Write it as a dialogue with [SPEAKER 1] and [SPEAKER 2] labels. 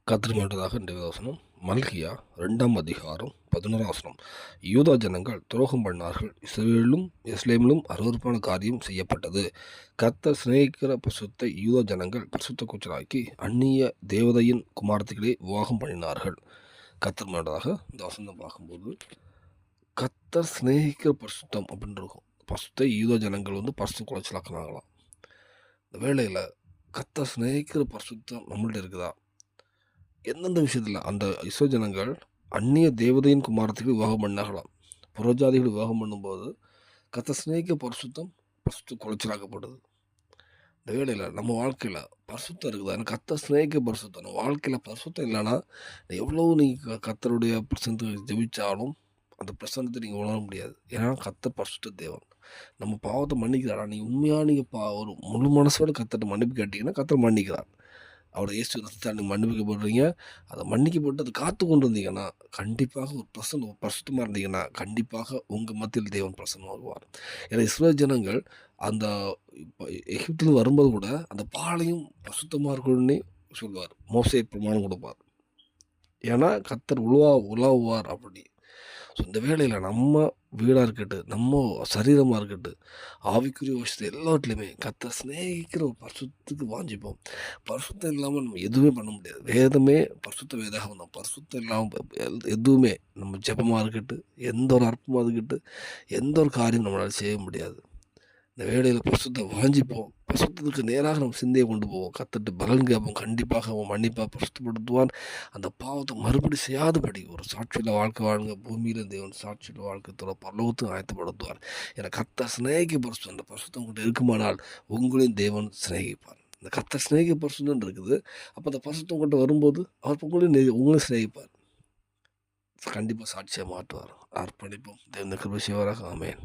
[SPEAKER 1] கர்த்தருடையதாக இன்றைய வசனம் மல்கியா 2ஆம் அதிகாரம் 11ஆம் வசனம். யூதா ஜனங்கள் துரோகம் பண்ணார்கள், இஸ்ரவேலிலும் எருசலேமிலும் அருவருப்பான காரியம் செய்யப்பட்டது. கர்த்தர் சிநேகிக்கிற பரிசுத்தை யூதா ஜனங்கள் பரிசுத்த கூச்சலாக்கி அந்நிய தேவதையின் குமாரத்திகளே விவாகம் பண்ணினார்கள். கர்த்தருடையதாக இந்த வசனம் பார்க்கும்போது கர்த்தர் சிநேகிக்கிற பரிசுத்தம் அப்படின்னு இருக்கும். பரிசுத்தை யூதா ஜனங்கள் பரிசு குலைச்சலாக்குனாங்களாம். இந்த வேளையில் கர்த்தர் சிநேகிக்கிற பரிசுத்தம் நம்மள்ட்ட இருக்குதா? எந்தெந்த விஷயத்தில் அந்த இஸ்ரோ ஜனங்கள் அந்நிய தேவதையின் குமாரத்துக்கு விவாகம் பண்ணாகலாம். புறஜாதிகள் விவாகம் பண்ணும்போது கர்த்தர் சிநேகிக்க பரிசுத்த குலைச்சலாக்கப்படுது. இந்த வேளையில் நம்ம வாழ்க்கையில் பரிசுத்தம் இருக்குதா? எனக்கு கர்த்தர் சிநேகிக்க பரிசுத்தம். நம்ம வாழ்க்கையில் பரிசுத்தம் இல்லைன்னா எவ்வளோ நீங்கள் கர்த்தருடைய பிரசனத்தை ஜெபிச்சாலும் அந்த பிரசனத்தை நீங்கள் உணர முடியாது. ஏன்னா கர்த்தர் பரிசுத்த தேவன். நம்ம பாவத்தை மன்னிக்கிறாரா? நீங்கள் உண்மையாக நீங்கள் ஒரு முழு மனசோட கர்த்தர்ட்ட மன்னிப்பு கேட்டீங்கன்னா கர்த்தர் மன்னிக்கிறார். அவரை இயேசு ரத்தத்தால் நீங்கள் மன்னிக்கப்படுறீங்க. அதை மன்னிக்கப்பட்டு அதை காத்து கொண்டு இருந்தீங்கன்னா கண்டிப்பாக ஒரு பரிசுத்தமாக இருந்தீங்கன்னா கண்டிப்பாக உங்கள் மத்தியில் தேவன் பிரசன்னமாகுவார். ஏன்னா இஸ்ரவேல் ஜனங்கள் அந்த எகிப்திலிருந்து வரும்போது கூட அந்த பாலையும் பரிசுத்தமாக இருக்கணும்னே சொல்லுவார். மோசே பிரமாணம் கொடுப்பார். ஏன்னா கர்த்தர் உலாவுவார் அப்படி. ஸோ இந்த வேளையில் நம்ம வீடாக இருக்கட்டும், நம்ம சரீரமாக இருக்கட்டும், ஆவிக்குரிய விஷயத்தை எல்லாத்துலேயுமே கர்த்தர் சிநேகிக்கிற ஒரு பரிசுத்தத்துக்கு வாஞ்சிப்போம். பரிசுத்தம் இல்லாமல் நம்ம எதுவுமே பண்ண முடியாது. வேதமே பரிசுத்த வேதாகம் தான். பரிசுத்தம் இல்லாமல் எதுவுமே நம்ம ஜெபமாக இருக்கட்டும், எந்த ஒரு அற்பமாக இருக்கட்டும், எந்த ஒரு காரியம் நம்மளால் செய்ய முடியாது. இந்த வேளையில் பரிசுத்த வாஞ்சிப்போம். பரிசுத்தத்துக்கு நேராக நம்ம சிந்தையை கொண்டு போவோம். கர்த்தர்ட்ட பலன் கேட்போம். கண்டிப்பாக அவன் மன்னிப்பாக பரிசுத்தப்படுத்துவான். அந்த பாவத்தை மறுபடி செய்யாதபடி ஒரு சாட்சியில் வாழ்க்கை வாழுங்க. பூமியில் தேவன் சாட்சியில் வாழ்க்கைத்தோட பரலோகத்தையும் ஆயத்தப்படுத்துவார். ஏன்னா கர்த்தர் சிநேகிக்க பரிசுத்தம், அந்த பரிசுத்தம் கொண்டு இருக்குமானால் உங்களையும் தேவன் சிநேகிப்பார். இந்த கர்த்தர் சிநேகிக்க பரிசுத்தம் இருக்குது. அப்போ அந்த பரிசுத்தம் கொண்டு வரும்போது அவர் உங்களையும் சிநேகிப்பார். கண்டிப்பாக சாட்சியாக மாற்றுவார். அர்ப்பணிப்போம். தேவன் கிருபை செய்வாராக. ஆமென்.